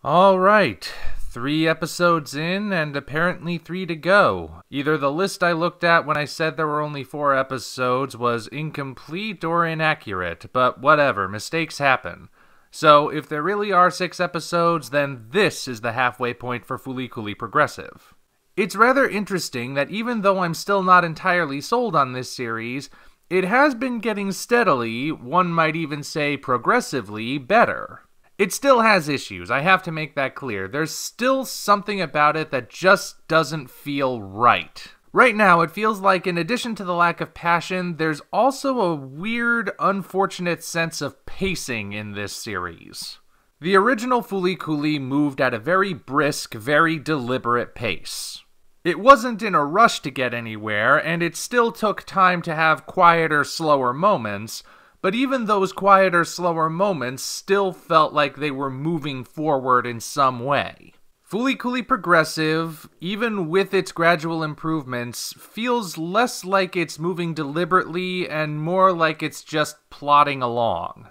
Alright, 3 episodes in and apparently 3 to go. Either the list I looked at when I said there were only 4 episodes was incomplete or inaccurate, but whatever, mistakes happen. So if there really are 6 episodes, then this is the halfway point for FLCL Progressive. It's rather interesting that even though I'm still not entirely sold on this series, it has been getting steadily, one might even say progressively, better. It still has issues, I have to make that clear. There's still something about it that just doesn't feel right. Right now, it feels like in addition to the lack of passion, there's also a weird, unfortunate sense of pacing in this series. The original FLCL moved at a very brisk, very deliberate pace. It wasn't in a rush to get anywhere, and it still took time to have quieter, slower moments, but even those quieter, slower moments still felt like they were moving forward in some way. FLCL Progressive, even with its gradual improvements, feels less like it's moving deliberately and more like it's just plodding along.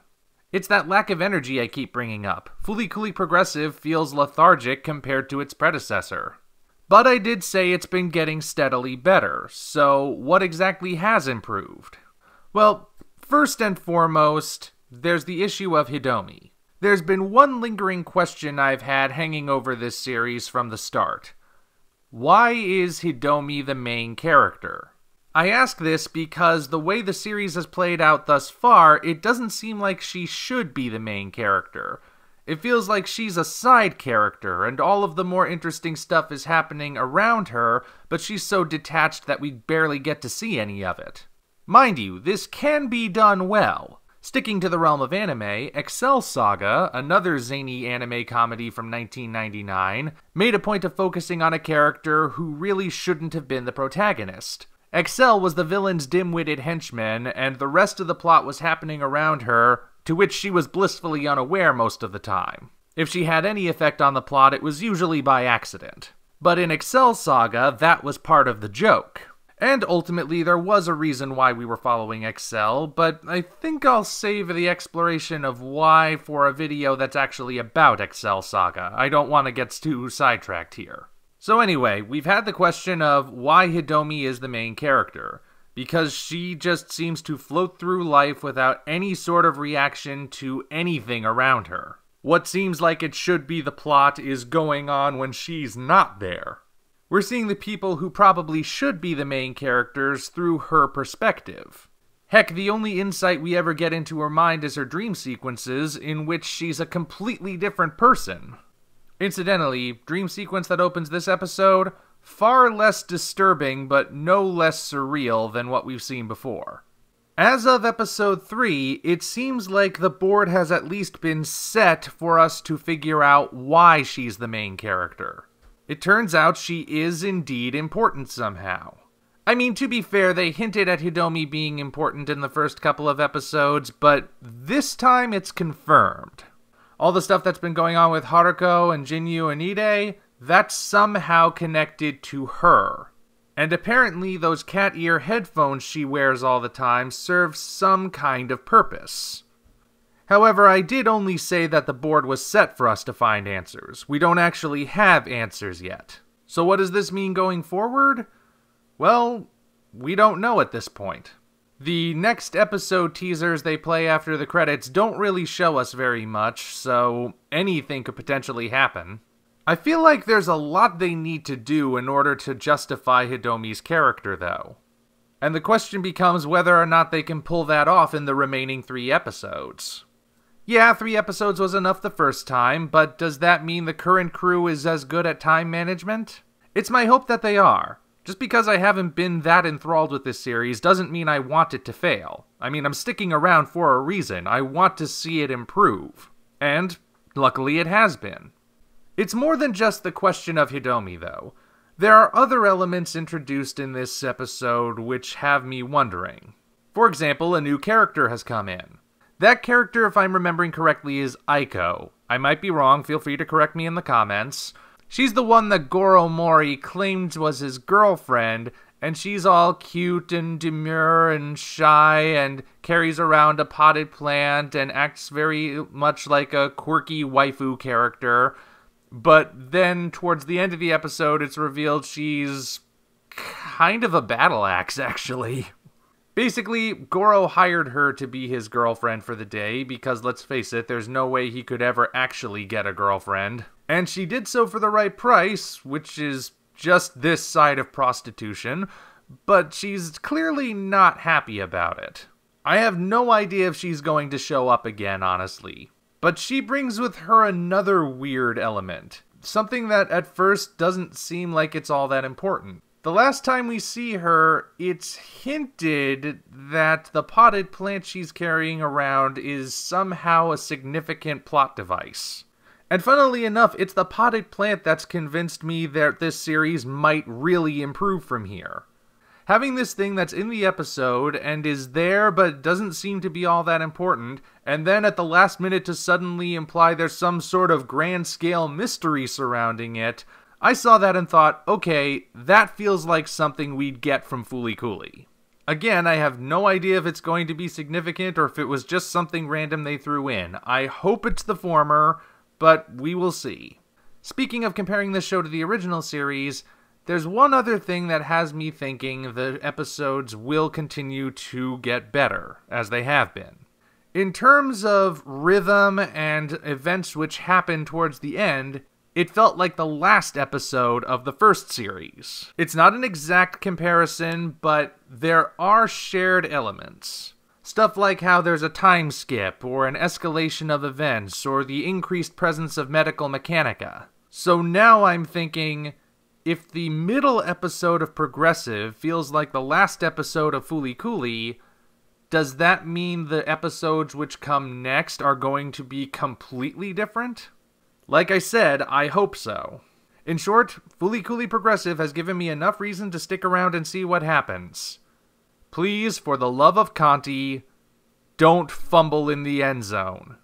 It's that lack of energy I keep bringing up. FLCL Progressive feels lethargic compared to its predecessor. But I did say it's been getting steadily better, so what exactly has improved? Well, first and foremost, there's the issue of Hidomi. There's been one lingering question I've had hanging over this series from the start. Why is Hidomi the main character? I ask this because the way the series has played out thus far, it doesn't seem like she should be the main character. It feels like she's a side character, and all of the more interesting stuff is happening around her, but she's so detached that we barely get to see any of it. Mind you, this can be done well. Sticking to the realm of anime, FLCL, another zany anime comedy from 1999, made a point of focusing on a character who really shouldn't have been the protagonist. FLCL was the villain's dim-witted henchman, and the rest of the plot was happening around her, to which she was blissfully unaware most of the time. If she had any effect on the plot, it was usually by accident. But in FLCL, that was part of the joke. And ultimately, there was a reason why we were following FLCL, but I think I'll save the exploration of why for a video that's actually about FLCL. I don't want to get too sidetracked here. So anyway, we've had the question of why Hidomi is the main character, because she just seems to float through life without any sort of reaction to anything around her. What seems like it should be the plot is going on when she's not there. We're seeing the people who probably should be the main characters through her perspective. Heck, the only insight we ever get into her mind is her dream sequences, in which she's a completely different person. Incidentally, dream sequence that opens this episode, far less disturbing but no less surreal than what we've seen before. As of episode 3, it seems like the board has at least been set for us to figure out why she's the main character. It turns out she is indeed important somehow. I mean, to be fair, they hinted at Hidomi being important in the first couple of episodes, but this time it's confirmed. All the stuff that's been going on with Haruko and Jinyu and Ide, that's somehow connected to her. And apparently those cat ear headphones she wears all the time serve some kind of purpose. However, I did only say that the board was set for us to find answers. We don't actually have answers yet. So what does this mean going forward? Well, we don't know at this point. The next episode teasers they play after the credits don't really show us very much, so anything could potentially happen. I feel like there's a lot they need to do in order to justify Hidomi's character, though. And the question becomes whether or not they can pull that off in the remaining 3 episodes. Yeah, 3 episodes was enough the first time, but does that mean the current crew is as good at time management? It's my hope that they are. Just because I haven't been that enthralled with this series doesn't mean I want it to fail. I mean, I'm sticking around for a reason. I want to see it improve. And, luckily, it has been. It's more than just the question of Hidomi, though. There are other elements introduced in this episode which have me wondering. For example, a new character has come in. That character, if I'm remembering correctly, is Aiko. I might be wrong, feel free to correct me in the comments. She's the one that Goro Mori claimed was his girlfriend, and she's all cute and demure and shy and carries around a potted plant and acts very much like a quirky waifu character. But then, towards the end of the episode, it's revealed she's kind of a battle axe, actually. Basically, Goro hired her to be his girlfriend for the day because, let's face it, there's no way he could ever actually get a girlfriend. And she did so for the right price, which is just this side of prostitution, but she's clearly not happy about it. I have no idea if she's going to show up again, honestly. But she brings with her another weird element. Something that at first doesn't seem like it's all that important. The last time we see her, it's hinted that the potted plant she's carrying around is somehow a significant plot device. And funnily enough, it's the potted plant that's convinced me that this series might really improve from here. Having this thing that's in the episode and is there but doesn't seem to be all that important, and then at the last minute to suddenly imply there's some sort of grand scale mystery surrounding it, I saw that and thought, okay, that feels like something we'd get from Fooly Cooly. Again, I have no idea if it's going to be significant or if it was just something random they threw in. I hope it's the former, but we will see. Speaking of comparing this show to the original series, there's one other thing that has me thinking the episodes will continue to get better, as they have been. In terms of rhythm and events which happen towards the end, it felt like the last episode of the first series. It's not an exact comparison, but there are shared elements. Stuff like how there's a time skip, or an escalation of events, or the increased presence of medical mechanica. So now I'm thinking, if the middle episode of Progressive feels like the last episode of Fooly Cooly, does that mean the episodes which come next are going to be completely different? Like I said, I hope so. In short, Fooly Cooly Progressive has given me enough reason to stick around and see what happens. Please, for the love of Conti, don't fumble in the end zone.